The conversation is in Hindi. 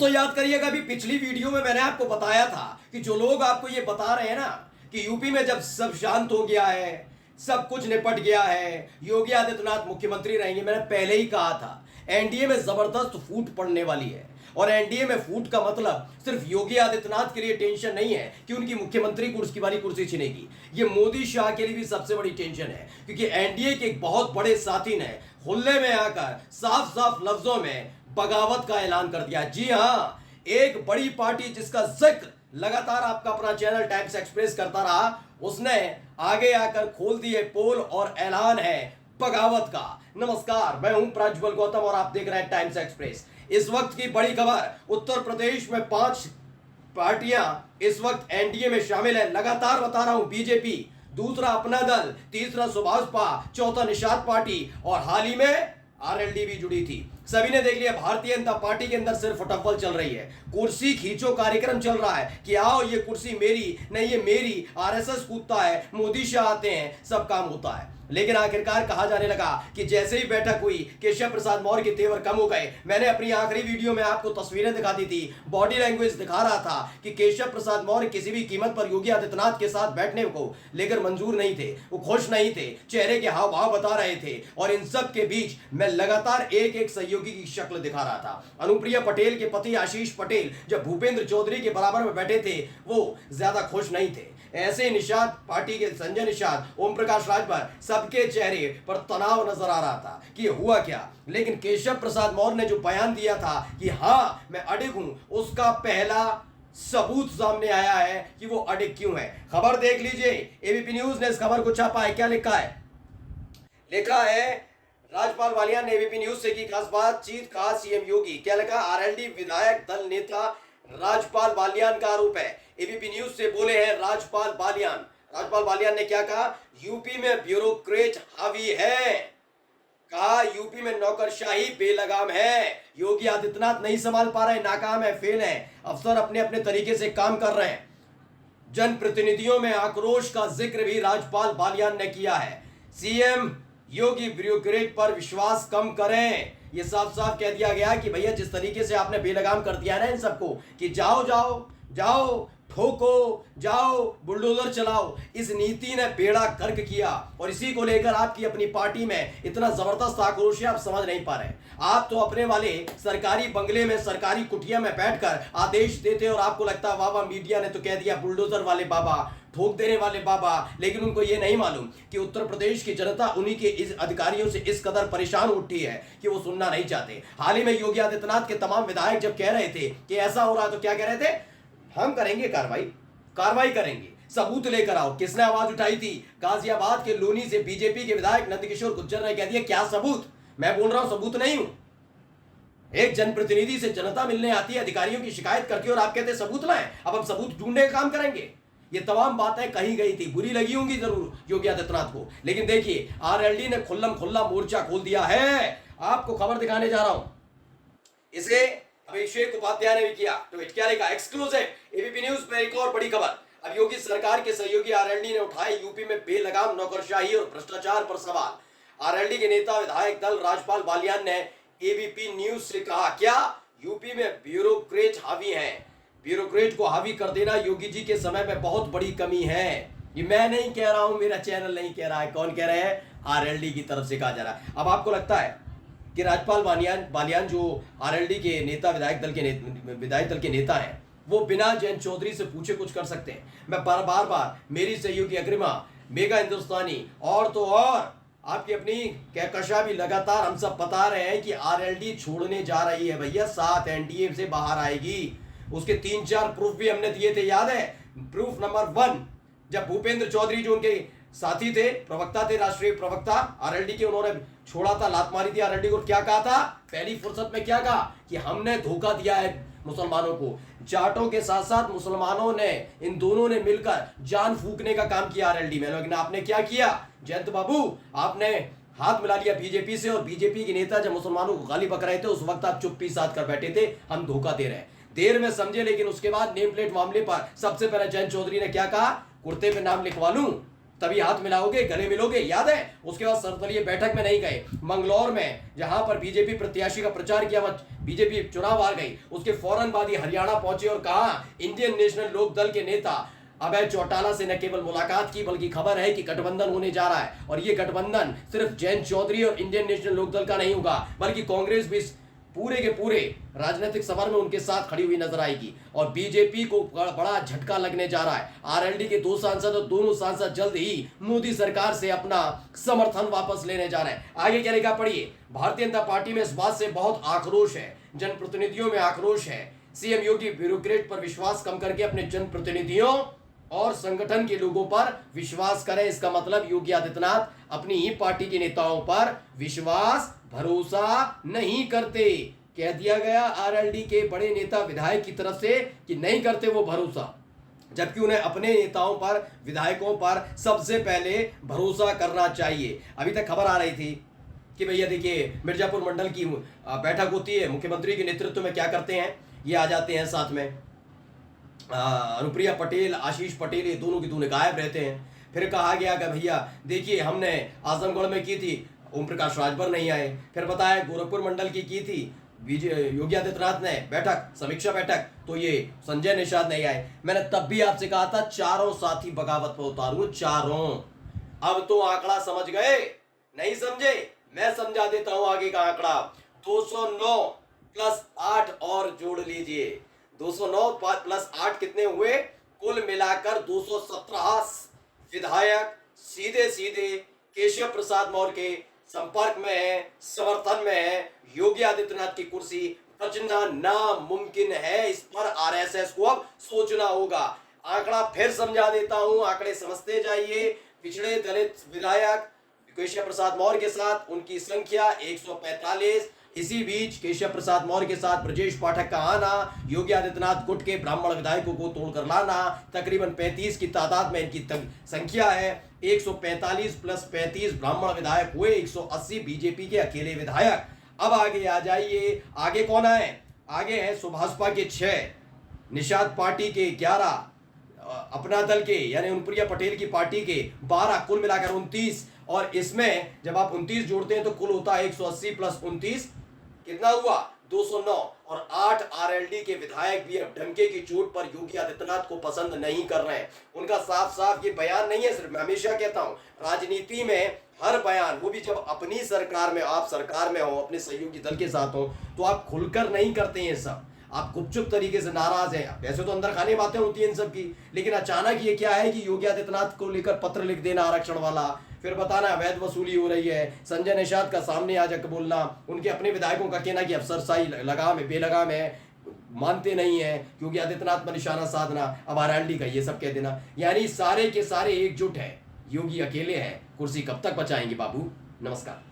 तो याद करिएगा, अभी पिछली वीडियो में मैंने आपको बताया था कि जो लोग आपको ये बता रहे हैं ना कि यूपी में जब सब शांत हो गया है, सब कुछ निपट गया है, योगी आदित्यनाथ मुख्यमंत्री रहेंगे, मैंने पहले ही कहा था एनडीए में जबरदस्त फूट पड़ने वाली है। और एनडीए में फूट का मतलब सिर्फ योगी आदित्यनाथ के लिए टेंशन नहीं है कि उनकी मुख्यमंत्री कुर्सी वाली कुर्सी छिनेगी, ये मोदी शाह के लिए भी सबसे बड़ी टेंशन है, क्योंकि एनडीए के एक बहुत बड़े साथी ने हुल्ले में आकर साफ साफ लफ्जों में बगावत का ऐलान कर दिया। जी हां, एक बड़ी पार्टी जिसका जिक्र लगातार आपका अपना चैनल टाइम्स एक्सप्रेस करता रहा, उसने आगे आकर खोल दिए पोल और ऐलान है बगावत का। नमस्कार, मैं हूं प्रज्वल गौतम और आप देख रहे हैं टाइम्स एक्सप्रेस। इस वक्त की बड़ी खबर, उत्तर प्रदेश में 5 पार्टियां इस वक्त एनडीए में शामिल है। लगातार बता रहा हूं, बीजेपी, दूसरा अपना दल, तीसरा सुभाषपा, चौथा निषाद पार्टी और हाल ही में आरएलडी भी जुड़ी थी। सभी ने देख लिया, भारतीय जनता पार्टी के अंदर सिर्फ फटफल चल रही है, कुर्सी खींचो कार्यक्रम चल रहा है कि आओ ये कुर्सी मेरी नहीं, ये मेरी, आरएसएस कूदता है, मोदी शाह आते हैं, सब काम होता है। लेकिन आखिरकार कहा जाने लगा कि जैसे ही बैठक हुई, केशव प्रसाद मौर्य के तेवर कम हो गए। मैंने अपनी आखिरी वीडियो में आपको तस्वीरें दिखा दी थी, बॉडी लैंग्वेज दिखा रहा था कि केशव प्रसाद मौर्य किसी भी कीमत पर योगी आदित्यनाथ के साथ बैठने को लेकर मंजूर नहीं थे, वो खुश नहीं थे, चेहरे के हाव भाव बता रहे थे। और इन सब के बीच मैं लगातार एक एक सहयोगी की शक्ल दिखा रहा था। अनुप्रिया पटेल के पति आशीष पटेल जब भूपेंद्र चौधरी के बराबर में बैठे थे, वो ज्यादा खुश नहीं थे। ऐसे निषाद पार्टी के संजय निषाद, ओम प्रकाश राजभर, सबके चेहरे पर तनाव नजर आ रहा था कि हुआ क्या। लेकिन केशव प्रसाद मौर्य ने जो बयान दिया था कि हाँ मैं अडिग हूं, उसका पहला सबूत सामने आया है कि वो अडिग क्यों है। खबर देख लीजिए, एबीपी न्यूज ने इस खबर को छापा है। क्या लिखा है? लिखा है, राजपाल बालियान ने एबीपी न्यूज से की खास बातचीत, कहा सीएम योगी। क्या लिखा? आरएलडी विधायक दल नेता राजपाल बालियान का आरोप है। एबीपी न्यूज से बोले हैं राजपाल बालियान। राजपाल बालियान ने क्या कहा? यूपी में ब्यूरोक्रेट हावी है। कहा यूपी में नौकरशाही बेलगाम है, योगी आदित्यनाथ नहीं संभाल पा रहे, नाकाम है, फेल है, अफसर अपने अपने तरीके से काम कर रहे हैं। जनप्रतिनिधियों में आक्रोश का जिक्र भी राजपाल बालियान ने किया है। सीएम योगी ब्यूरोक्रेट पर विश्वास कम करें, ये साफ साफ कह दिया गया कि भैया जिस तरीके से आपने बेलगाम कर दिया ना इन सबको कि जाओ जाओ जाओ, ठोको, जाओ, बुलडोजर चलाओ, इस नीति ने बेड़ा गर्क किया। और इसी को लेकर आपकी अपनी पार्टी में इतना जबरदस्त आक्रोश है, आप समझ नहीं पा रहे। आप तो अपने वाले सरकारी बंगले में, सरकारी कुटिया में बैठकर आदेश देते और आपको लगता है वाह वाह, मीडिया ने तो कह दिया बुलडोजर वाले बाबा, ठोक देने वाले बाबा। लेकिन उनको ये नहीं मालूम कि उत्तर प्रदेश की जनता उन्हीं के इस अधिकारियों से इस कदर परेशान उठी है कि वो सुनना नहीं चाहते। हाल ही में योगी आदित्यनाथ के तमाम विधायक जब कह रहे थे कि ऐसा हो रहा है, तो क्या कह रहे थे? हम करेंगे कार्रवाई करेंगे, सबूत लेकर आओ। किसने आवाज उठाई थी? गाजियाबाद के लोनी से बीजेपी के विधायक नंदकिशोर गुर्जर ने कह दिया क्या सबूत? मैं बोल रहा हूं सबूत नहीं हूं। एक जनप्रतिनिधि से जनता मिलने आती है, अधिकारियों की शिकायत करके, और आप कहते हैं सबूत लाएं। अब हम सबूत ढूंढने का काम करेंगे। ये तमाम बातें कही गई थी, बुरी लगी होंगी जरूर योगी आदित्यनाथ को, लेकिन देखिए आरएलडी ने खुल्लम खुल्ला मोर्चा खोल दिया है। आपको खबर दिखाने जा रहा हूं, इसे अभिषेक उपाध्याय ने भी किया ट्वीट। क्या लिखा? एक्सक्लूसिव एबीपी न्यूज में एक और बड़ी खबर। अब योगी सरकार के सहयोगी आरएलडी ने उठाए यूपी में बेलगाम नौकरशाही और भ्रष्टाचार पर सवाल। आरएलडी के नेता विधायक दल राजपाल बालियान ने एबीपी न्यूज से कहा, क्या यूपी में ब्यूरोक्रेट हावी है? ब्यूरोक्रेट को हावी कर देना योगी जी के समय में बहुत बड़ी कमी है। ये मैं नहीं कह रहा हूं, मेरा चैनल नहीं कह रहा है, कौन कह रहे हैं? आरएलडी की तरफ से कहा जा रहा है। अब आपको लगता है कि राजपाल बालियान जो आरएलडी के नेता, विधायक दल के नेता हैं, वो बिना जयंत चौधरी से पूछे कुछ कर सकते हैं? मैं बार मेरी सहयोगी अग्रिमा, मेगा हिंदुस्तानी और तो और आपकी अपनी कहकशा भी लगातार हम सब बता रहे हैं कि आरएलडी छोड़ने जा रही है भैया, 7 एनडीए से बाहर आएगी। उसके 3-4 प्रूफ भी हमने दिए थे, याद है? प्रूफ नंबर 1, जब भूपेंद्र चौधरी जो उनके साथी थे, प्रवक्ता थे, राष्ट्रीय प्रवक्ता आरएलडी के, उन्होंने छोड़ा था, लात मारी थी आरएलडी को। क्या कहा था पहली फुर्सत में? क्या कहा कि हमने धोखा दिया है मुसलमानों को। जाटों के साथ साथ मुसलमानों ने, इन दोनों ने मिलकर जान फूकने का काम किया आरएलडी में। लेकिन आपने क्या किया जयंत बाबू? आपने हाथ मिला लिया बीजेपी से, और बीजेपी के नेता जब मुसलमानों को गाली बक रहे थे उस वक्त आप चुप्पी साध कर बैठे थे, हम धोखा दे रहे हैं। देर में समझे, लेकिन उसके बाद नेम प्लेट मामले पर सबसे पहले जयंत चौधरी ने क्या कहा? कुर्ते पे नाम लिखवा लूं, तभी हाथ मिलाओगे, गले मिलोगे। याद है उसके बाद सर्वदलीय बैठक में नहीं गए, मंगलौर में जहां पर बीजेपी प्रत्याशी का प्रचार किया, बीजेपी चुनाव हार गई, उसके फौरन बाद ही हरियाणा पहुंचे और कहा इंडियन नेशनल लोक दल के नेता अभय चौटाला से न केवल मुलाकात की बल्कि खबर है कि गठबंधन होने जा रहा है। और ये गठबंधन सिर्फ जयंत चौधरी और इंडियन नेशनल लोक दल का नहीं होगा बल्कि कांग्रेस भी पूरे के पूरे राजनीतिक समर में उनके साथ खड़ी हुई नजर आएगी। और बीजेपी को बड़ा झटका लगने जा रहा है। आरएलडी के 2 सांसद और दोनों सांसद जल्द ही मोदी सरकार से अपना समर्थन वापस लेने जा रहे हैं। आगे क्या लिखा पढ़िए। भारतीय जनता पार्टी में इस बात से बहुत आक्रोश है, जनप्रतिनिधियों में आक्रोश है। सीएम योगी ब्यूरोक्रेट पर विश्वास कम करके अपने जनप्रतिनिधियों और संगठन के लोगों पर विश्वास करें। इसका मतलब योगी आदित्यनाथ अपनी ही पार्टी के नेताओं पर विश्वास भरोसा नहीं करते। कह दिया गया आरएलडी के बड़े नेता विधायक की तरफ से कि नहीं करते वो भरोसा, जबकि उन्हें अपने नेताओं पर विधायकों पर सबसे पहले भरोसा करना चाहिए। अभी तक खबर आ रही थी कि भैया देखिए मिर्जापुर मंडल की बैठक होती है, मुख्यमंत्री के नेतृत्व में क्या करते हैं, ये आ जाते हैं साथ में अनुप्रिया पटेल, आशीष पटेल, ये दोनों की दोनों गायब रहते हैं। फिर कहा गया कि भैया देखिए हमने आजमगढ़ में की थी, ओम प्रकाश राजभर नहीं आए। फिर बताया गोरखपुर मंडल की थी योगी आदित्यनाथ ने बैठक, समीक्षा बैठक, तो ये संजय निषाद नहीं आए। मैंने तब भी आपसे कहा था चारों साथी बगावत पर उतारूं, चारों। अब तो आंकड़ा समझ गए? नहीं समझे? मैं समझा देता हूं आगे का आंकड़ा। 209 प्लस 8 और जोड़ लीजिए। 209 प्लस 8 कितने हुए? कुल मिलाकर 217 विधायक सीधे सीधे केशव प्रसाद मौर्य के संपर्क में है, समर्थन में है। योगी आदित्यनाथ की कुर्सी बचना नामुमकिन है। इस पर आरएसएस को अब सोचना होगा। आंकड़ा फिर समझा देता हूं, आंकड़े समझते जाइए। पिछड़े दलित विधायक केशव प्रसाद मौर्य के साथ उनकी संख्या 145। इसी बीच केशव प्रसाद मौर्य के साथ ब्रजेश पाठक का आना, योगी आदित्यनाथ गुट के ब्राह्मण विधायकों को तोड़कर लाना, तकरीबन 35 की तादाद में इनकी संख्या है। 145 प्लस 35 ब्राह्मण विधायक हुए 180 बीजेपी के अकेले विधायक। अब आगे आ जाइए, आगे कौन है? आगे है सुभाषपा के 6, निषाद पार्टी के 11, अपना दल के यानी अनुप्रिया पटेल की पार्टी के 12, कुल मिलाकर 29। और इसमें जब आप 29 जोड़ते हैं तो कुल होता है 180 प्लस 29 कितना हुआ? 209। और 8 आरएलडी के विधायक भी अब डंके की चोट पर योगी आदित्यनाथ को पसंद नहीं कर रहे हैं। उनका साफ साफ ये बयान नहीं है, सिर्फ मैं हमेशा कहता हूं राजनीति में हर बयान, वो भी जब अपनी सरकार में, आप सरकार में हो, अपने सहयोगी दल के साथ हो, तो आप खुलकर नहीं करते हैं सब, आप गुपचुप तरीके से नाराज हैं। वैसे तो अंदर खाने बातें होती हैं इन सब की, लेकिन अचानक ये क्या है कि योगी आदित्यनाथ को लेकर पत्र लिख देना आरक्षण वाला, फिर बताना अवैध वसूली हो रही है, संजय निषाद का सामने आ जाकर बोलना, उनके अपने विधायकों का कहना कि अफसरशाही लगाम है, बेलगाम है, मानते नहीं है, योगी आदित्यनाथ पर निशाना साधना, अब आरएलडी का ये सब कह देना। यानी सारे के सारे एकजुट है, योगी अकेले हैं। कुर्सी कब तक बचाएंगे बाबू? नमस्कार।